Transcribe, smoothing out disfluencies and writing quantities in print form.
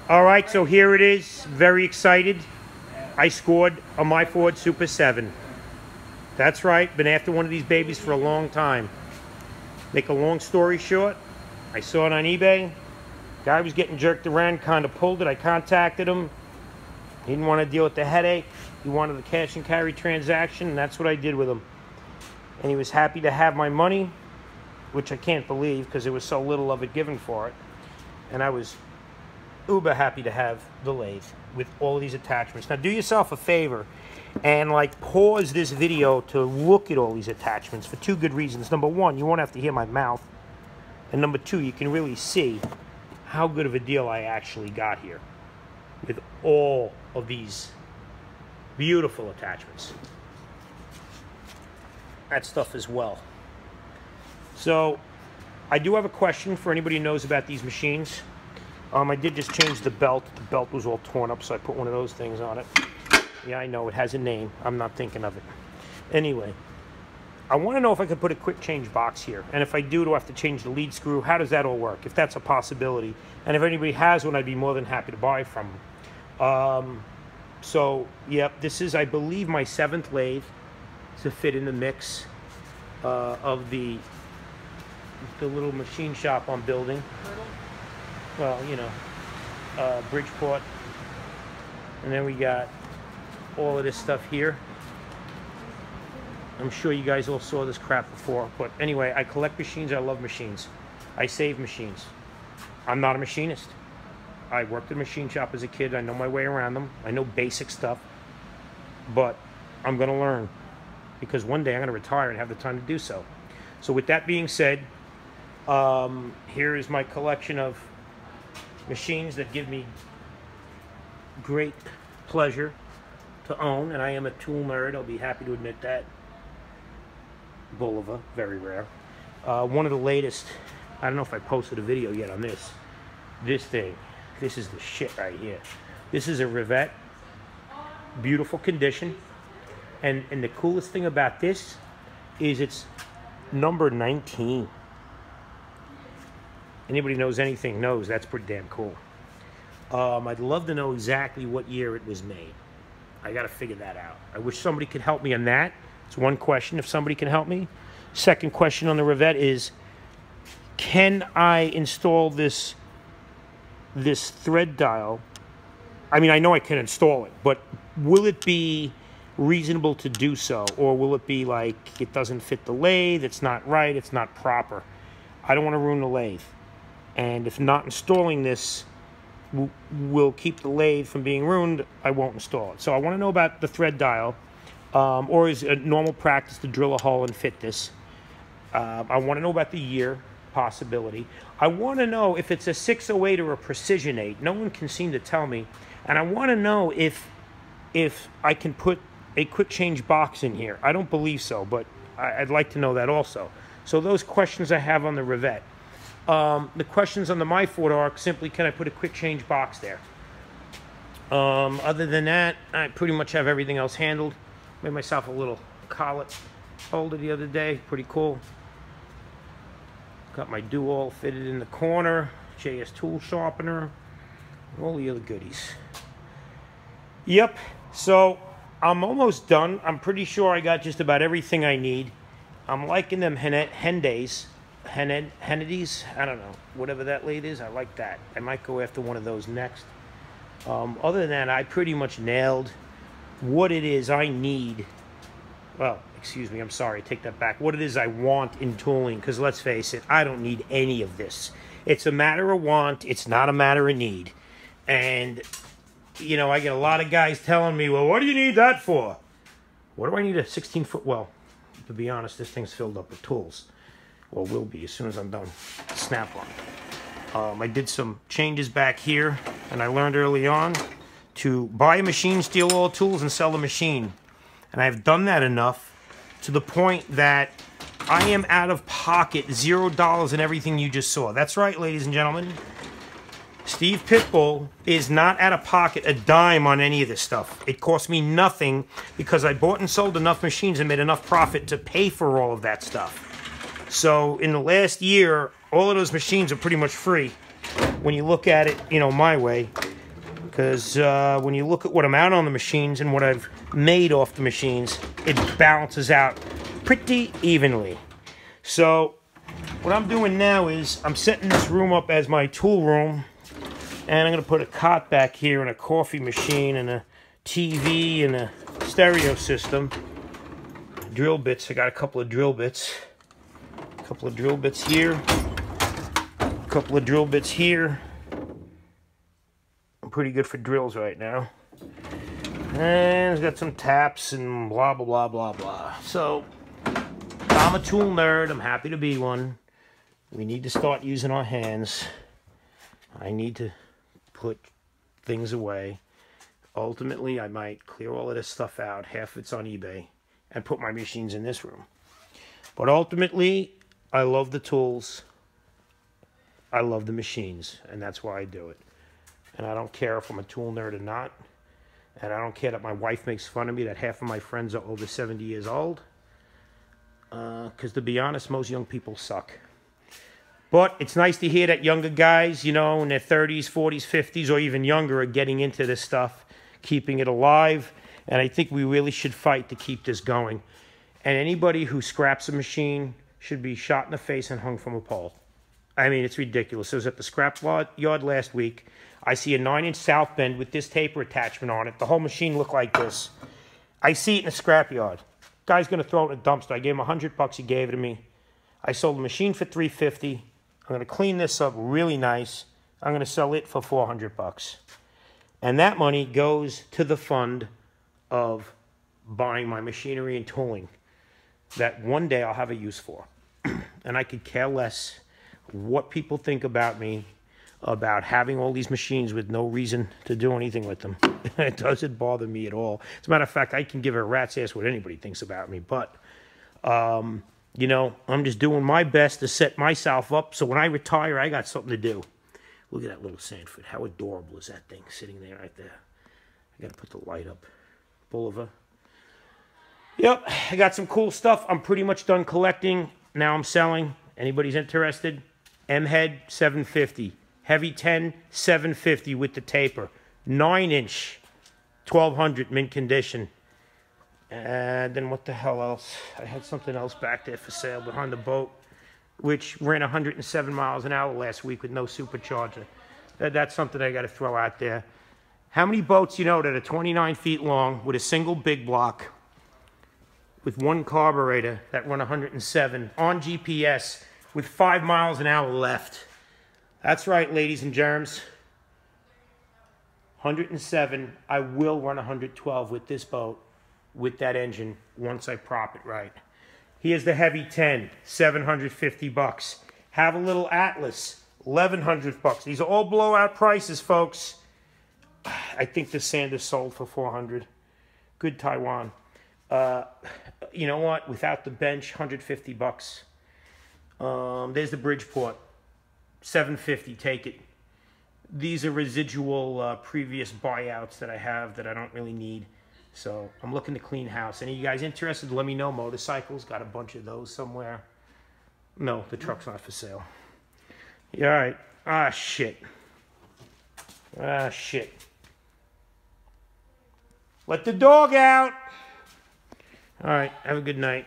All right, so here it is. Very excited. I scored a Myford Super 7. That's right. Been after one of these babies for a long time. Make a long story short, I saw it on eBay. Guy was getting jerked around, kind of pulled it. I contacted him. He didn't want to deal with the headache. He wanted the cash and carry transaction, and that's what I did with him. And he was happy to have my money, which I can't believe because there was so little of it given for it. And I was uber happy to have the lathe with all of these attachments. Now do yourself a favor and like pause this video to look at all these attachments for two good reasons. Number one, you won't have to hear my mouth. And number two, you can really see how good of a deal I actually got here with all of these beautiful attachments. That stuff as well. So I do have a question for anybody who knows about these machines. I did just change the belt. The belt was all torn up, so I put one of those things on it. Yeah, I know, it has a name. I'm not thinking of it. Anyway, I want to know if I could put a quick change box here. And if I do I have to change the lead screw? How does that all work, if that's a possibility? And if anybody has one, I'd be more than happy to buy from them. So, yep, this is, I believe, my 7th lathe to fit in the mix of the little machine shop I'm building. Well, you know, Bridgeport. And then we got all of this stuff here. I'm sure you guys all saw this crap before. But anyway, I collect machines. I love machines. I save machines. I'm not a machinist. I worked at a machine shop as a kid. I know my way around them. I know basic stuff. But I'm going to learn. Because one day I'm going to retire and have the time to do so. So with that being said, here is my collection of machines that give me great pleasure to own, and I am a tool nerd. I'll be happy to admit that. Bulova, very rare. One of the latest, I don't know if I posted a video yet on this. This thing, this is the shit right here. This is a Rivet, beautiful condition, and the coolest thing about this is it's number 19. Anybody knows anything knows that's pretty damn cool. I'd love to know exactly what year it was made. I got to figure that out. I wish somebody could help me on that. It's one question, if somebody can help me. Second question on the Rivet is, can I install this thread dial? I mean, I know I can install it, but will it be reasonable to do so? Or will it be like, it doesn't fit the lathe, it's not right, it's not proper? I don't want to ruin the lathe. And if not installing this will keep the lathe from being ruined, I won't install it. So I want to know about the thread dial, or is it normal practice to drill a hole and fit this? I want to know about the year, possibility. I want to know if it's a 608 or a Precision 8. No one can seem to tell me. And I want to know if I can put a quick change box in here. I don't believe so, but I'd like to know that also. So those questions I have on the Rivet. The questions on the Myford are simply, can I put a quick change box there? Other than that, I pretty much have everything else handled. Made myself a little collet holder the other day, pretty cool. Got my do-all fitted in the corner, JS tool sharpener, all the other goodies. Yep, so I'm almost done. I'm pretty sure I got just about everything I need. I'm liking them Hendes. Hennedies, I don't know, whatever that lathe is, I like that. I might go after one of those next. Other than that, I pretty much nailed what it is I need. Well, excuse me, I'm sorry, take that back. What it is I want in tooling, because let's face it, I don't need any of this. It's a matter of want, it's not a matter of need. And, you know, I get a lot of guys telling me, well, what do you need that for? What do I need a 16-foot? Well, to be honest, this thing's filled up with tools. Well, will be as soon as I'm done. Snap-on. I did some changes back here, and I learned early on to buy a machine, steal all the tools, and sell the machine. And I've done that enough to the point that I am out of pocket $0 in everything you just saw. That's right, ladies and gentlemen. Steve Pitbull is not out of pocket a dime on any of this stuff. It cost me nothing because I bought and sold enough machines and made enough profit to pay for all of that stuff. So in the last year, all of those machines are pretty much free. when you look at it, you know, my way. Because when you look at what I'm out on the machines and what I've made off the machines, it balances out pretty evenly. So what I'm doing now is I'm setting this room up as my tool room. And I'm going to put a cot back here and a coffee machine and a TV and a stereo system. Drill bits. I got a couple of drill bits. A couple of drill bits here. A couple of drill bits here. I'm pretty good for drills right now. And it's got some taps and blah, blah, blah, blah, blah. So, I'm a tool nerd. I'm happy to be one. We need to start using our hands. I need to put things away. Ultimately, I might clear all of this stuff out. Half of it's on eBay. And put my machines in this room. But ultimately, I love the tools. I love the machines. And that's why I do it. And I don't care if I'm a tool nerd or not. And I don't care that my wife makes fun of me that half of my friends are over 70 years old. Because to be honest, most young people suck. But it's nice to hear that younger guys, you know, in their 30s, 40s, 50s, or even younger are getting into this stuff, keeping it alive. And I think we really should fight to keep this going. And anybody who scraps a machine should be shot in the face and hung from a pole. I mean, it's ridiculous. I was at the scrap yard last week. I see a 9-inch South Bend with this taper attachment on it. The whole machine looked like this. I see it in the scrap yard. Guy's going to throw it in a dumpster. I gave him $100. He gave it to me. I sold the machine for $350. I'm going to clean this up really nice. I'm going to sell it for $400. And that money goes to the fund of buying my machinery and tooling that one day I'll have a use for. And I could care less what people think about me, about having all these machines with no reason to do anything with them. It doesn't bother me at all. As a matter of fact, I can give a rat's ass what anybody thinks about me. But, you know, I'm just doing my best to set myself up so when I retire, I got something to do. Look at that little Sanford. How adorable is that thing sitting there right there? I got to put the light up. Boulevard. Yep, I got some cool stuff. I'm pretty much done collecting. Now I'm selling. Anybody's interested? M-Head, $750. Heavy 10, $750 with the taper. 9-inch, $1,200 mint condition. And then what the hell else? I had something else back there for sale behind the boat, which ran 107 miles an hour last week with no supercharger. That's something I got to throw out there. How many boats you know that are 29 feet long with a single big block with one carburetor that run 107 on GPS with 5 miles an hour left? That's right, ladies and germs. 107. I will run 112 with this boat, with that engine, once I prop it right. Here's the heavy 10, $750. Have a little Atlas, $1,100. These are all blowout prices, folks. I think the sander sold for $400. Good Taiwan. You know what? Without the bench, $150. There's the Bridgeport, $750. Take it. These are residual previous buyouts that I have that I don't really need. So I'm looking to clean house. Any of you guys interested? Let me know. Motorcycles, got a bunch of those somewhere. No, the truck's not for sale. Yeah, all right. Ah, shit. Ah, shit. Let the dog out. All right. Have a good night.